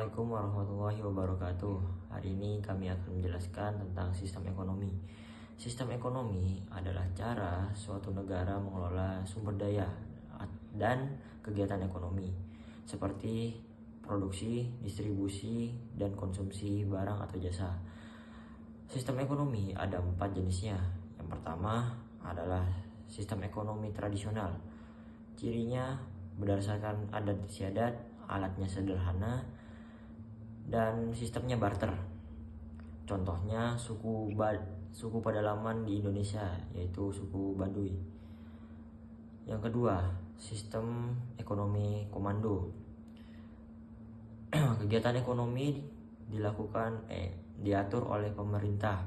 Assalamualaikum warahmatullahi wabarakatuh. Hari ini kami akan menjelaskan tentang sistem ekonomi. Sistem ekonomi adalah cara suatu negara mengelola sumber daya dan kegiatan ekonomi, seperti produksi, distribusi, dan konsumsi barang atau jasa. Sistem ekonomi ada 4 jenisnya. Yang pertama adalah sistem ekonomi tradisional. Cirinya berdasarkan adat istiadat, alatnya sederhana, dan sistemnya barter. Contohnya suku pedalaman di Indonesia, yaitu suku Baduy. Yang kedua, sistem ekonomi komando. Kegiatan ekonomi diatur oleh pemerintah.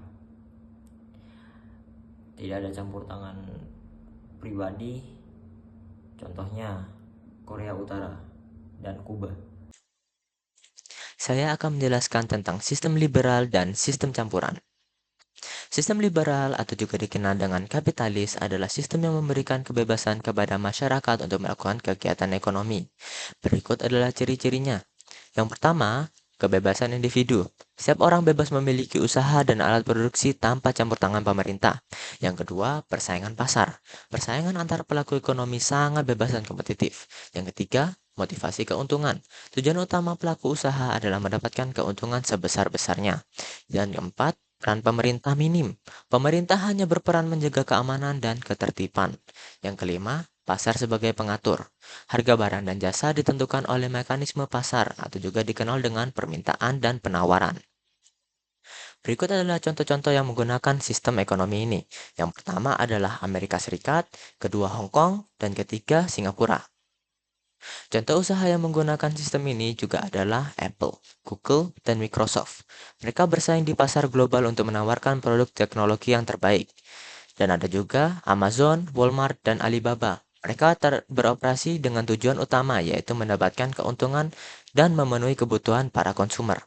Tidak ada campur tangan pribadi. Contohnya Korea Utara dan Kuba. Saya akan menjelaskan tentang sistem liberal dan sistem campuran. Sistem liberal atau juga dikenal dengan kapitalis adalah sistem yang memberikan kebebasan kepada masyarakat untuk melakukan kegiatan ekonomi. Berikut adalah ciri-cirinya. Yang pertama, kebebasan individu. Setiap orang bebas memiliki usaha dan alat produksi tanpa campur tangan pemerintah. Yang kedua, persaingan pasar. Persaingan antar pelaku ekonomi sangat bebas dan kompetitif. Yang ketiga, motivasi keuntungan. Tujuan utama pelaku usaha adalah mendapatkan keuntungan sebesar-besarnya. Dan keempat, peran pemerintah minim. Pemerintah hanya berperan menjaga keamanan dan ketertiban. Yang kelima, pasar sebagai pengatur. Harga barang dan jasa ditentukan oleh mekanisme pasar atau juga dikenal dengan permintaan dan penawaran. Berikut adalah contoh-contoh yang menggunakan sistem ekonomi ini. Yang pertama adalah Amerika Serikat, kedua Hong Kong, dan ketiga Singapura. Contoh usaha yang menggunakan sistem ini juga adalah Apple, Google, dan Microsoft. Mereka bersaing di pasar global untuk menawarkan produk teknologi yang terbaik. Dan ada juga Amazon, Walmart, dan Alibaba. Mereka beroperasi dengan tujuan utama yaitu mendapatkan keuntungan dan memenuhi kebutuhan para konsumer.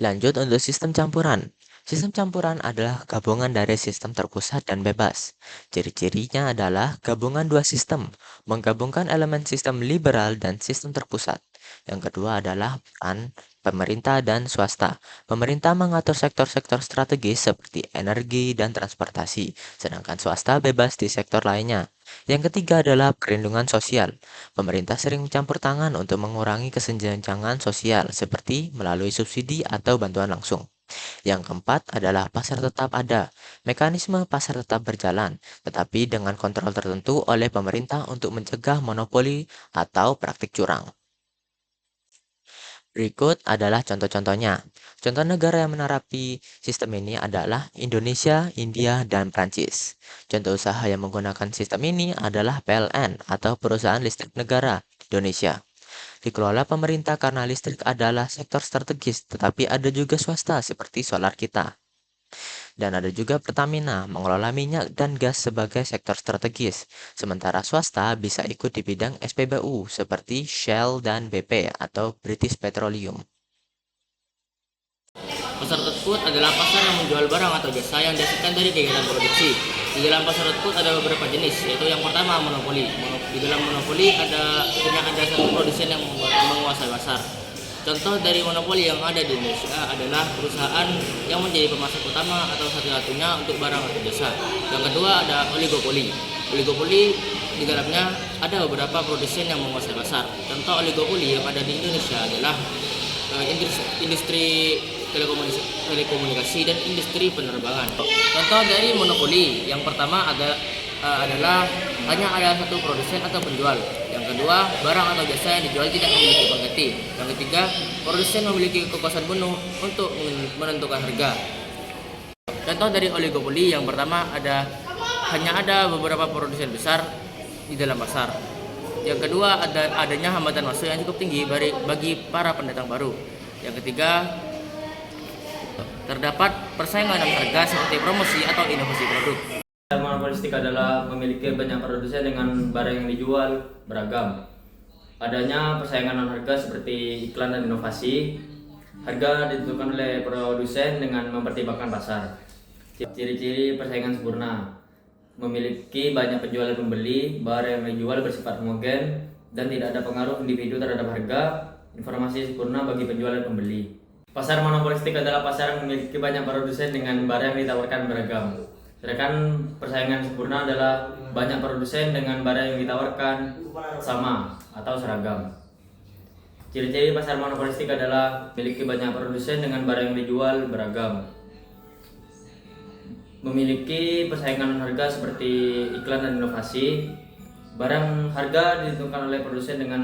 Lanjut untuk sistem campuran. Sistem campuran adalah gabungan dari sistem terpusat dan bebas. Ciri-cirinya adalah gabungan dua sistem, menggabungkan elemen sistem liberal dan sistem terpusat. Yang kedua adalah peran pemerintah dan swasta. Pemerintah mengatur sektor-sektor strategis seperti energi dan transportasi, sedangkan swasta bebas di sektor lainnya. Yang ketiga adalah perlindungan sosial. Pemerintah sering mencampur tangan untuk mengurangi kesenjangan sosial seperti melalui subsidi atau bantuan langsung. Yang keempat adalah pasar tetap ada. Mekanisme pasar tetap berjalan, tetapi dengan kontrol tertentu oleh pemerintah untuk mencegah monopoli atau praktik curang. Berikut adalah contoh-contohnya. Contoh negara yang menerapi sistem ini adalah Indonesia, India, dan Prancis. Contoh usaha yang menggunakan sistem ini adalah PLN atau Perusahaan Listrik Negara Indonesia. Dikelola pemerintah karena listrik adalah sektor strategis, tetapi ada juga swasta seperti solar kita. Dan ada juga Pertamina mengelola minyak dan gas sebagai sektor strategis. Sementara swasta bisa ikut di bidang SPBU seperti Shell dan BP atau British Petroleum. Pasar tersebut adalah pasar yang menjual barang atau jasa yang dihasilkan dari kegiatan produksi. Di dalam pasar tersebut ada beberapa jenis, yaitu yang pertama monopoli. Di dalam monopoli ada satu produsen yang menguasai pasar. Contoh dari monopoli yang ada di Indonesia adalah perusahaan yang menjadi pemasok utama atau satu-satunya untuk barang atau jasa. Yang kedua ada oligopoli. Oligopoli di dalamnya ada beberapa produsen yang menguasai pasar. Contoh oligopoli yang ada di Indonesia adalah industri telekomunikasi dan industri penerbangan. Contoh dari monopoli yang pertama adalah hanya ada satu produsen atau penjual. Yang kedua, barang atau jasa yang dijual tidak memiliki pengganti. Yang ketiga, produsen memiliki kekuasaan penuh untuk menentukan harga. Contoh dari oligopoli yang pertama hanya ada beberapa produsen besar di dalam pasar. Yang kedua, adanya hambatan masuk yang cukup tinggi bagi para pendatang baru. Yang ketiga, terdapat persaingan dalam harga seperti promosi atau inovasi produk. Monopolistik adalah memiliki banyak produsen dengan barang yang dijual beragam. Adanya persaingan dalam harga seperti iklan dan inovasi. Harga ditentukan oleh produsen dengan mempertimbangkan pasar. Ciri-ciri persaingan sempurna: memiliki banyak penjual dan pembeli, barang yang dijual bersifat homogen dan tidak ada pengaruh individu terhadap harga, informasi sempurna bagi penjual dan pembeli. Pasar monopolistik adalah pasar yang memiliki banyak produsen dengan barang yang ditawarkan beragam. Sedangkan persaingan sempurna adalah banyak produsen dengan barang yang ditawarkan sama atau seragam. Ciri-ciri pasar monopolistik adalah memiliki banyak produsen dengan barang yang dijual beragam. Memiliki persaingan harga seperti iklan dan inovasi. Barang harga ditentukan oleh produsen dengan